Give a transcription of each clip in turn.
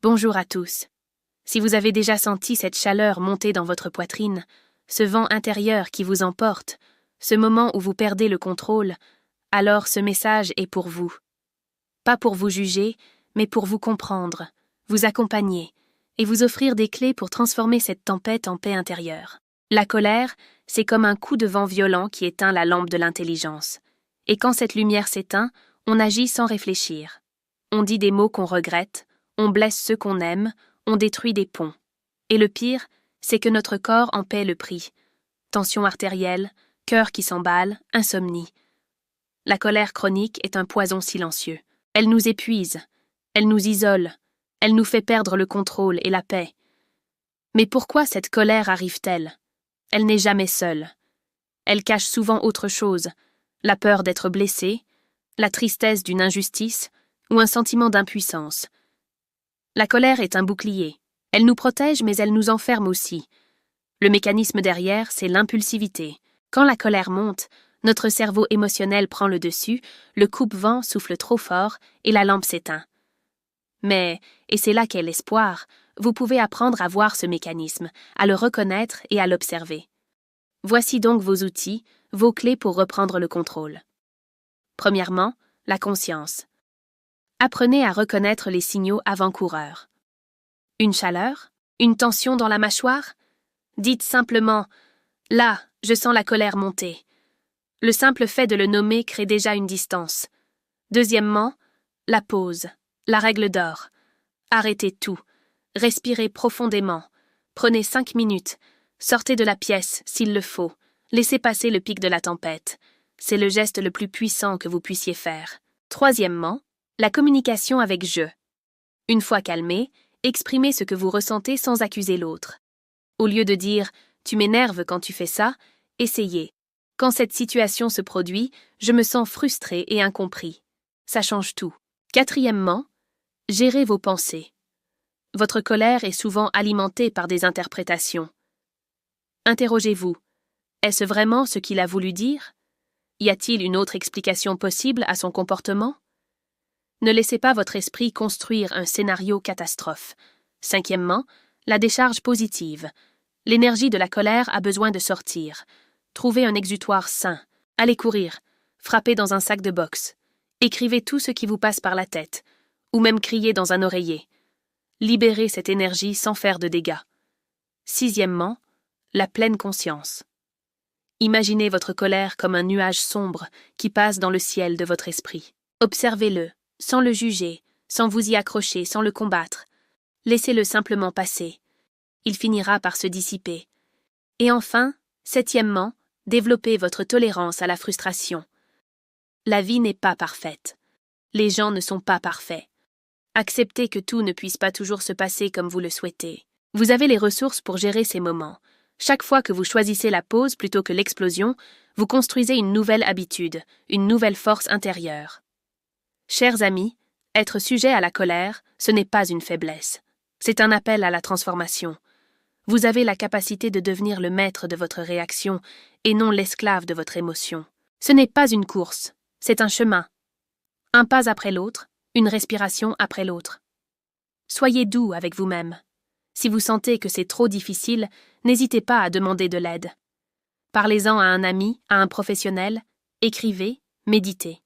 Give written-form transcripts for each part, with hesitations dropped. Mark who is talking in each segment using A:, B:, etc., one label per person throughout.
A: Bonjour à tous. Si vous avez déjà senti cette chaleur monter dans votre poitrine, ce vent intérieur qui vous emporte, ce moment où vous perdez le contrôle, alors ce message est pour vous. Pas pour vous juger, mais pour vous comprendre, vous accompagner et vous offrir des clés pour transformer cette tempête en paix intérieure. La colère, c'est comme un coup de vent violent qui éteint la lampe de l'intelligence. Et quand cette lumière s'éteint, on agit sans réfléchir. On dit des mots qu'on regrette, on blesse ceux qu'on aime, on détruit des ponts. Et le pire, c'est que notre corps en paie le prix. Tension artérielle, cœur qui s'emballe, insomnie. La colère chronique est un poison silencieux. Elle nous épuise, elle nous isole, elle nous fait perdre le contrôle et la paix. Mais pourquoi cette colère arrive-t-elle? Elle n'est jamais seule. Elle cache souvent autre chose, la peur d'être blessée, la tristesse d'une injustice ou un sentiment d'impuissance. La colère est un bouclier. Elle nous protège, mais elle nous enferme aussi. Le mécanisme derrière, c'est l'impulsivité. Quand la colère monte, notre cerveau émotionnel prend le dessus, le coupe-vent souffle trop fort et la lampe s'éteint. Mais, et c'est là qu'est l'espoir, vous pouvez apprendre à voir ce mécanisme, à le reconnaître et à l'observer. Voici donc vos outils, vos clés pour reprendre le contrôle. Premièrement, la conscience. Apprenez à reconnaître les signaux avant-coureurs. Une chaleur? Une tension dans la mâchoire? Dites simplement « Là, je sens la colère monter ». Le simple fait de le nommer crée déjà une distance. Deuxièmement, la pause, la règle d'or. Arrêtez tout. Respirez profondément. Prenez 5 minutes. Sortez de la pièce, s'il le faut. Laissez passer le pic de la tempête. C'est le geste le plus puissant que vous puissiez faire. Troisièmement, la communication avec « je ». Une fois calmé, exprimez ce que vous ressentez sans accuser l'autre. Au lieu de dire « tu m'énerves quand tu fais ça », essayez. Quand cette situation se produit, je me sens frustré et incompris. Ça change tout. Quatrièmement, gérez vos pensées. Votre colère est souvent alimentée par des interprétations. Interrogez-vous. Est-ce vraiment ce qu'il a voulu dire? Y a-t-il une autre explication possible à son comportement? Ne laissez pas votre esprit construire un scénario catastrophe. Cinquièmement, la décharge positive. L'énergie de la colère a besoin de sortir. Trouvez un exutoire sain. Allez courir. Frappez dans un sac de boxe. Écrivez tout ce qui vous passe par la tête. Ou même criez dans un oreiller. Libérez cette énergie sans faire de dégâts. Sixièmement, la pleine conscience. Imaginez votre colère comme un nuage sombre qui passe dans le ciel de votre esprit. Observez-le, sans le juger, sans vous y accrocher, sans le combattre. Laissez-le simplement passer. Il finira par se dissiper. Et enfin, septièmement, développez votre tolérance à la frustration. La vie n'est pas parfaite. Les gens ne sont pas parfaits. Acceptez que tout ne puisse pas toujours se passer comme vous le souhaitez. Vous avez les ressources pour gérer ces moments. Chaque fois que vous choisissez la pause plutôt que l'explosion, vous construisez une nouvelle habitude, une nouvelle force intérieure. Chers amis, être sujet à la colère, ce n'est pas une faiblesse. C'est un appel à la transformation. Vous avez la capacité de devenir le maître de votre réaction et non l'esclave de votre émotion. Ce n'est pas une course, c'est un chemin. Un pas après l'autre, une respiration après l'autre. Soyez doux avec vous-même. Si vous sentez que c'est trop difficile, n'hésitez pas à demander de l'aide. Parlez-en à un ami, à un professionnel, écrivez, méditez.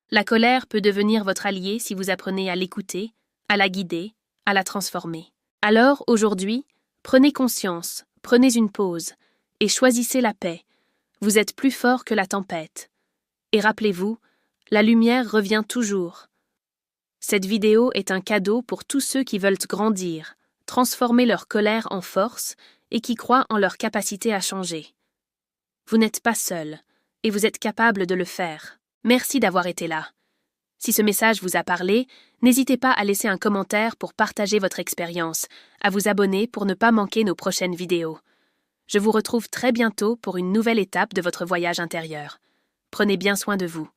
A: La colère peut devenir votre allié si vous apprenez à l'écouter, à la guider, à la transformer. Alors, aujourd'hui, prenez conscience, prenez une pause et choisissez la paix. Vous êtes plus fort que la tempête. Et rappelez-vous, la lumière revient toujours. Cette vidéo est un cadeau pour tous ceux qui veulent grandir, transformer leur colère en force et qui croient en leur capacité à changer. Vous n'êtes pas seul et vous êtes capable de le faire. Merci d'avoir été là. Si ce message vous a parlé, n'hésitez pas à laisser un commentaire pour partager votre expérience, à vous abonner pour ne pas manquer nos prochaines vidéos. Je vous retrouve très bientôt pour une nouvelle étape de votre voyage intérieur. Prenez bien soin de vous.